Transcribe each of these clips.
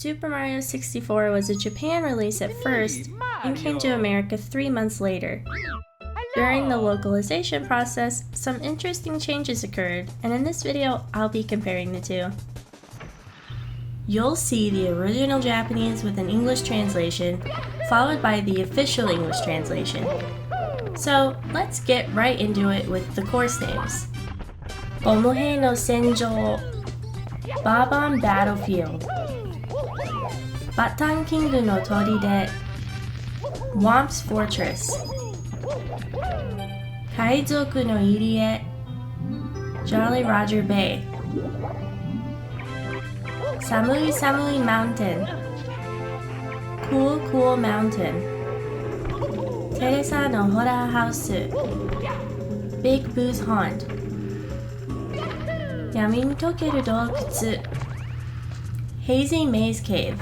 Super Mario 64 was a Japan release at first and came to America 3 months later. During the localization process, some interesting changes occurred, and in this video, I'll be comparing the two. You'll see the original Japanese with an English translation, followed by the official English translation. So let's get right into it with the course names. Omuhei no Senjou, Bob-omb Battlefield, Batan King no Toride, Thwomp's Fortress, Kaizoku no Irie, Jolly Roger Bay, Samui Samui Mountain, Cool Cool Mountain, Teresa no Horror House, Big Boo's Haunt, Yami ni Tokeru Doukutsu, Hazy Maze Cave,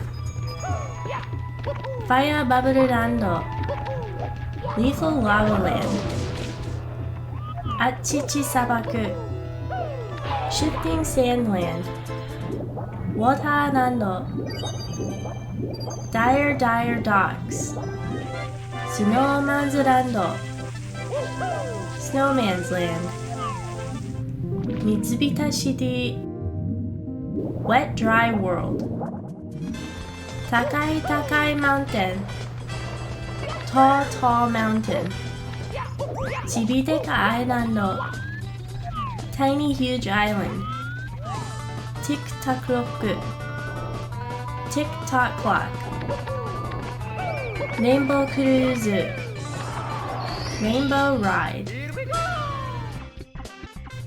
Fire Bubble Lando, Lethal Lava Land, Achichi Sabaku, Shifting Sandland, Water Lando, Dire Dire Docks, Snowman's Lando, Snowman's Land, Mitsubita City, Wet Dry World, Takai Takai Mountain, Tall Tall Mountain, Chibiteka Island, Tiny Huge Island, Tick-Tock Clock, Tick-Tock Clock, Rainbow Cruise, Rainbow Ride.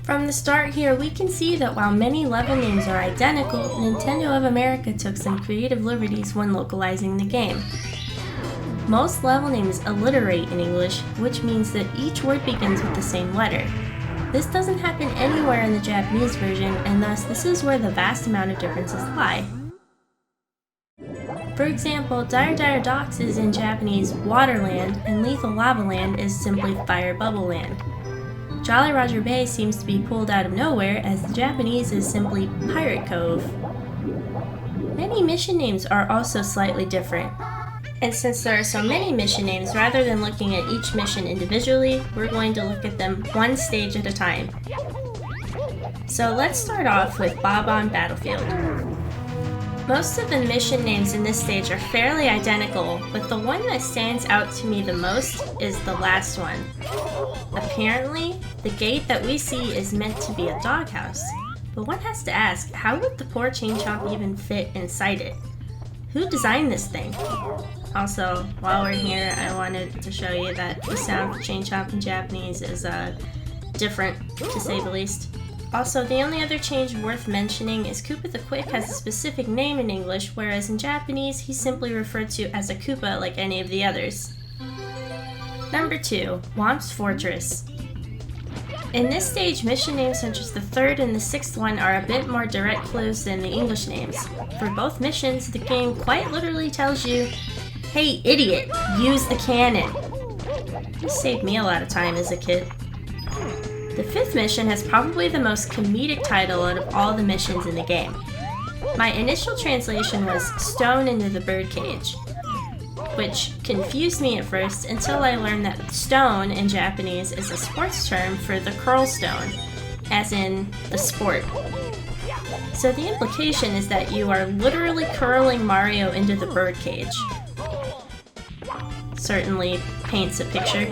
From the start here, we can see that while many level names are identical, Nintendo of America took some creative liberties when localizing the game. Most level names alliterate in English, which means that each word begins with the same letter. This doesn't happen anywhere in the Japanese version, and thus this is where the vast amount of differences lie. For example, Dire Dire Docks is in Japanese Waterland, and Lethal Lava Land is simply Fire Bubble Land. Jolly Roger Bay seems to be pulled out of nowhere, as the Japanese is simply Pirate Cove. Many mission names are also slightly different. And since there are so many mission names, rather than looking at each mission individually, we're going to look at them one stage at a time. So let's start off with Bob-omb Battlefield. Most of the mission names in this stage are fairly identical, but the one that stands out to me the most is the last one. Apparently, the gate that we see is meant to be a doghouse, but one has to ask, how would the poor chain chomp even fit inside it? Who designed this thing? Also, while we're here, I wanted to show you that the sound for chain chomp in Japanese is different, to say the least. Also, the only other change worth mentioning is Koopa the Quick has a specific name in English, whereas in Japanese, he's simply referred to as a Koopa like any of the others. Number 2, Thwomp's Fortress. In this stage, mission names such as the third and the sixth one are a bit more direct clues than the English names. For both missions, the game quite literally tells you, "Hey idiot, use the cannon." This saved me a lot of time as a kid. The fifth mission has probably the most comedic title out of all the missions in the game. My initial translation was "Stone into the Birdcage," which confused me at first until I learned that stone in Japanese is a sports term for the curl stone, as in the sport. So the implication is that you are literally curling Mario into the birdcage. Certainly paints a picture.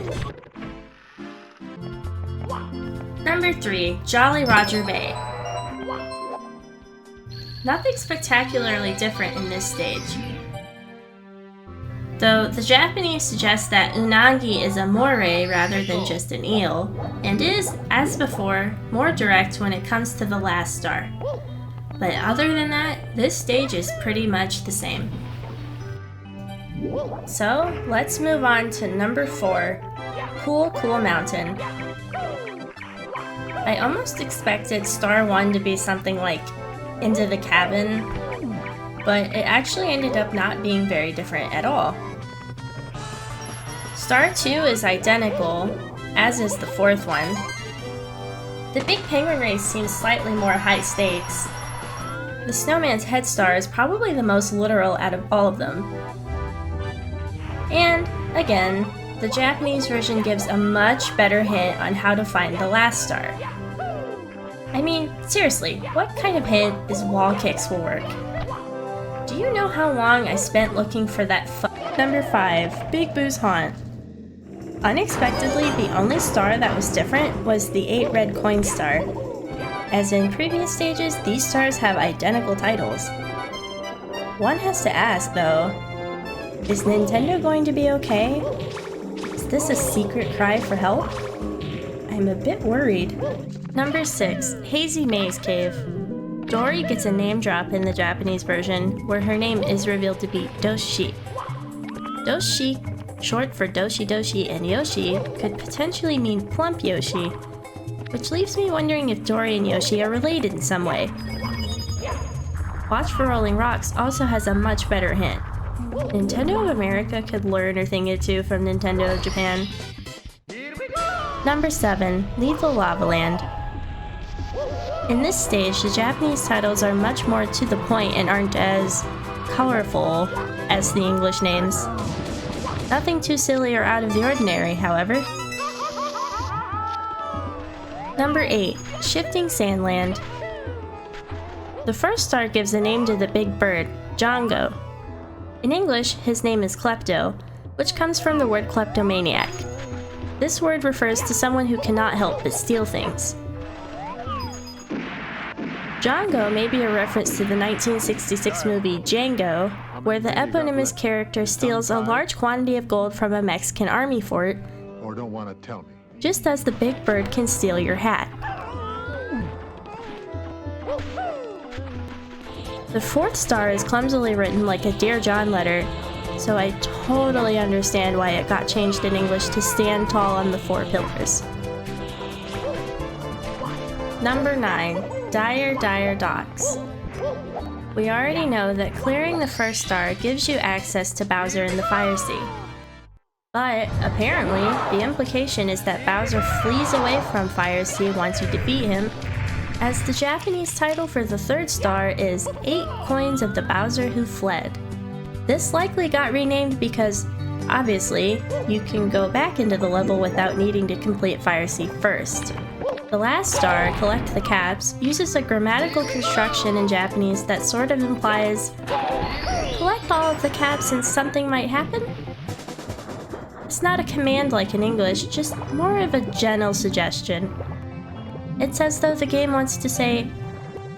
Number 3, Jolly Roger Bay. Nothing spectacularly different in this stage, though the Japanese suggest that unagi is a moray rather than just an eel, and is, as before, more direct when it comes to the last star. But other than that, this stage is pretty much the same. So, let's move on to number 4, Cool Cool Mountain. I almost expected Star 1 to be something like Into the Cabin, but it actually ended up not being very different at all. Star 2 is identical, as is the fourth one. The Big Penguin race seems slightly more high stakes. The snowman's head star is probably the most literal out of all of them. And, again, the Japanese version gives a much better hint on how to find the last star. I mean, seriously, what kind of hint is wall kicks will work? Do you know how long I spent looking for that Number 5. Big Boo's Haunt. Unexpectedly, the only star that was different was the 8 red coin star. As in previous stages, these stars have identical titles. One has to ask, though, is Nintendo going to be okay? Is this a secret cry for help? I'm a bit worried. Number 6. Hazy Maze Cave. Dory gets a name drop in the Japanese version, where her name is revealed to be Doshi. Doshi, short for Doshi Doshi and Yoshi, could potentially mean Plump Yoshi, which leaves me wondering if Dory and Yoshi are related in some way. Watch for Rolling Rocks also has a much better hint. Nintendo of America could learn a thing or two from Nintendo of Japan. Number 7. Lethal Lava Land. In this stage, the Japanese titles are much more to the point and aren't as colorful as the English names. Nothing too silly or out of the ordinary, however. Number 8. Shifting Sandland. The first star gives a name to the big bird, Django. In English, his name is Klepto, which comes from the word kleptomaniac. This word refers to someone who cannot help but steal things. Django may be a reference to the 1966 movie Django, where the eponymous character steals a large quantity of gold from a Mexican army fort, or don't want to tell me. Just as the big bird can steal your hat. The fourth star is clumsily written like a Dear John letter, so I totally understand why it got changed in English to stand tall on the 4 pillars. Number 9. Dire Dire Docks. We already know that clearing the first star gives you access to Bowser in the Fire Sea. But, apparently, the implication is that Bowser flees away from Fire Sea once you defeat him, as the Japanese title for the third star is 8 Coins of the Bowser Who Fled. This likely got renamed because, obviously, you can go back into the level without needing to complete Fire Sea first. The last star, Collect the Caps, uses a grammatical construction in Japanese that sort of implies, collect all of the caps and something might happen? It's not a command like in English, just more of a gentle suggestion. It's as though the game wants to say,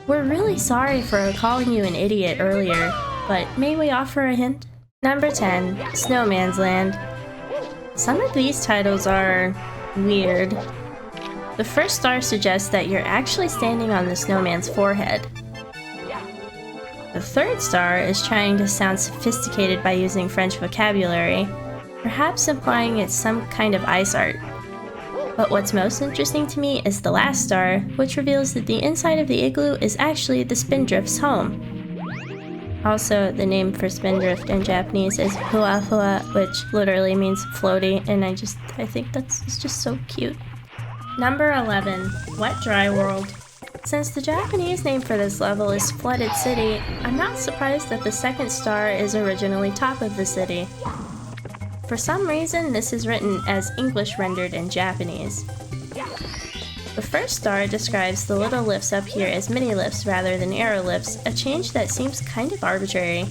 we're really sorry for calling you an idiot earlier, but may we offer a hint? Number 10. Snowman's Land. Some of these titles are weird. The first star suggests that you're actually standing on the snowman's forehead. The third star is trying to sound sophisticated by using French vocabulary, perhaps implying it's some kind of ice art. But what's most interesting to me is the last star, which reveals that the inside of the igloo is actually the Spindrift's home. Also, the name for Spindrift in Japanese is Hua Hua, which literally means floaty, and I think it's just so cute. Number 11. Wet Dry World. Since the Japanese name for this level is Flooded City, I'm not surprised that the second star is originally Top of the City. For some reason, this is written as English rendered in Japanese. The first star describes the little lifts up here as mini lifts rather than arrow lifts, a change that seems kind of arbitrary.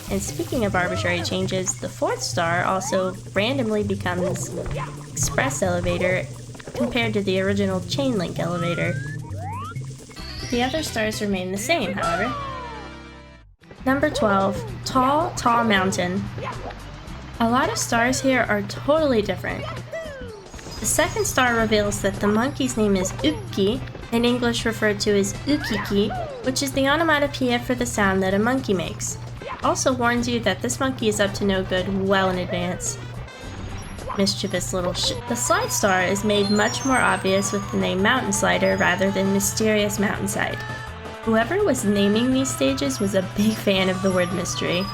And speaking of arbitrary changes, the fourth star also randomly becomes Express Elevator compared to the original Chain Link Elevator. The other stars remain the same, however. Number 12. Tall, Tall Mountain. A lot of stars here are totally different. The second star reveals that the monkey's name is Ukki, in English referred to as Ukiki, which is the onomatopoeia for the sound that a monkey makes. Also warns you that this monkey is up to no good well in advance. Mischievous little shit. The slide star is made much more obvious with the name Mountainslider rather than Mysterious Mountainside. Whoever was naming these stages was a big fan of the word mystery.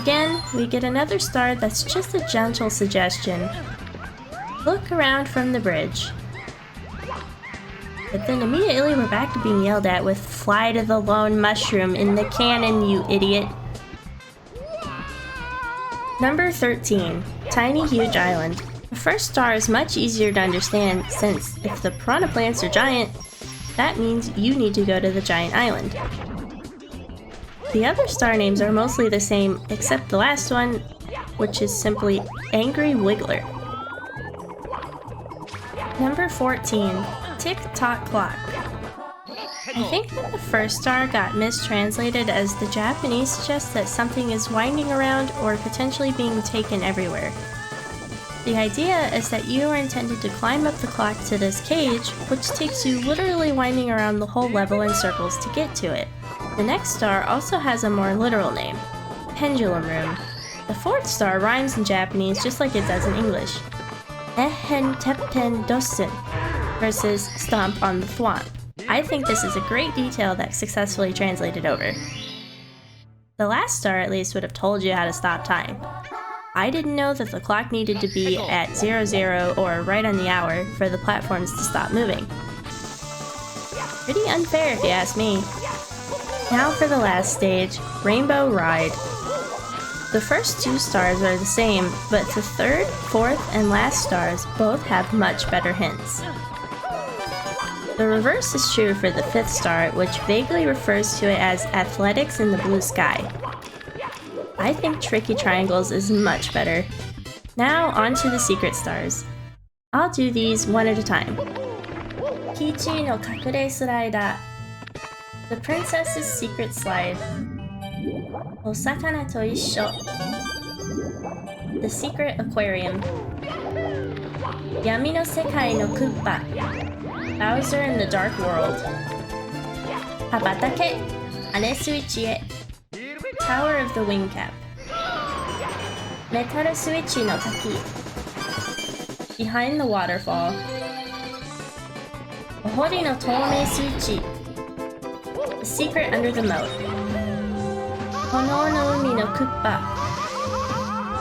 Again, we get another star that's just a gentle suggestion. Look around from the bridge. But then immediately we're back to being yelled at with "Fly to the lone mushroom in the cannon, you idiot." Number 13. Tiny Huge Island. The first star is much easier to understand since if the piranha plants are giant, that means you need to go to the giant island. The other star names are mostly the same except the last one, which is simply Angry Wiggler. Number 14. Tick-Tock Clock. I think that the first star got mistranslated as the Japanese suggests that something is winding around or potentially being taken everywhere. The idea is that you are intended to climb up the clock to this cage, which takes you literally winding around the whole level in circles to get to it. The next star also has a more literal name, Pendulum Room. The fourth star rhymes in Japanese just like it does in English. Ehen teppen dossen versus Stomp on the Thwomp. I think this is a great detail that successfully translated over. The last star at least would have told you how to stop time. I didn't know that the clock needed to be at 00 or right on the hour for the platforms to stop moving. Pretty unfair if you ask me. Now for the last stage, Rainbow Ride. The first two stars are the same, but the third, fourth, and last stars both have much better hints. The reverse is true for the fifth star, which vaguely refers to it as athletics in the blue sky. I think Tricky Triangles is much better. Now onto the secret stars. I'll do these one at a time. Kichi no kakure slider. The princess's secret slide. Osakana to issho. The Secret Aquarium. Yami no sekai no Koopa. Bowser in the Dark World. Habatake, Ane Suichi e. Tower of the Wingcap. Metaru Suichi no Taki. Behind the Waterfall. Ohori no Toumei Suichi. The Secret Under the Moat. Hono no Umi no Koopa.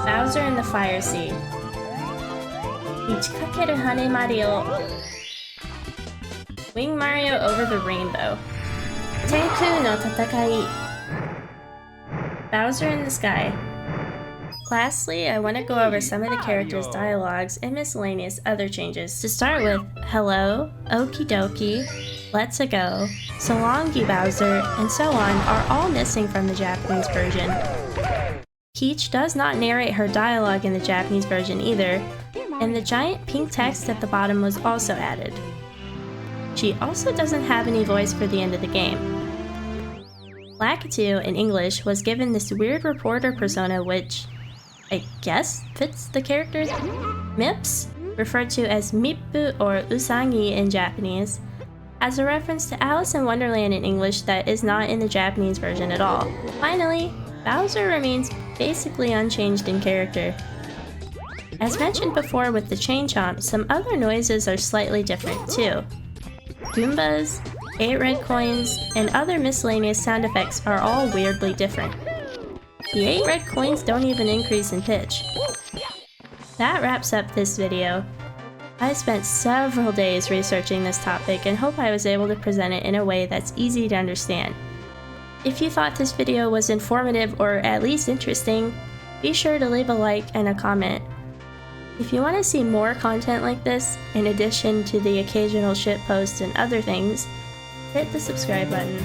Bowser in the Fire Sea. Ichikakeru Hane Mario. Wing Mario over the rainbow. Tenku no Tatakai. Bowser in the sky. Lastly, I want to go over some of the characters' dialogues and miscellaneous other changes. To start with, hello, okie dokie, let's a go, so long you Bowser, and so on are all missing from the Japanese version. Peach does not narrate her dialogue in the Japanese version either, and the giant pink text at the bottom was also added. She also doesn't have any voice for the end of the game. Lakitu, in English, was given this weird reporter persona which, I guess, fits the character. Mips, referred to as Mippu or Usangi in Japanese, has a reference to Alice in Wonderland in English that is not in the Japanese version at all. Finally, Bowser remains basically unchanged in character. As mentioned before with the Chain Chomp, some other noises are slightly different too. Goombas, 8 red coins, and other miscellaneous sound effects are all weirdly different. The 8 red coins don't even increase in pitch. That wraps up this video. I spent several days researching this topic and hope I was able to present it in a way that's easy to understand. If you thought this video was informative or at least interesting, be sure to leave a like and a comment. If you want to see more content like this, in addition to the occasional shitposts and other things, hit the subscribe button.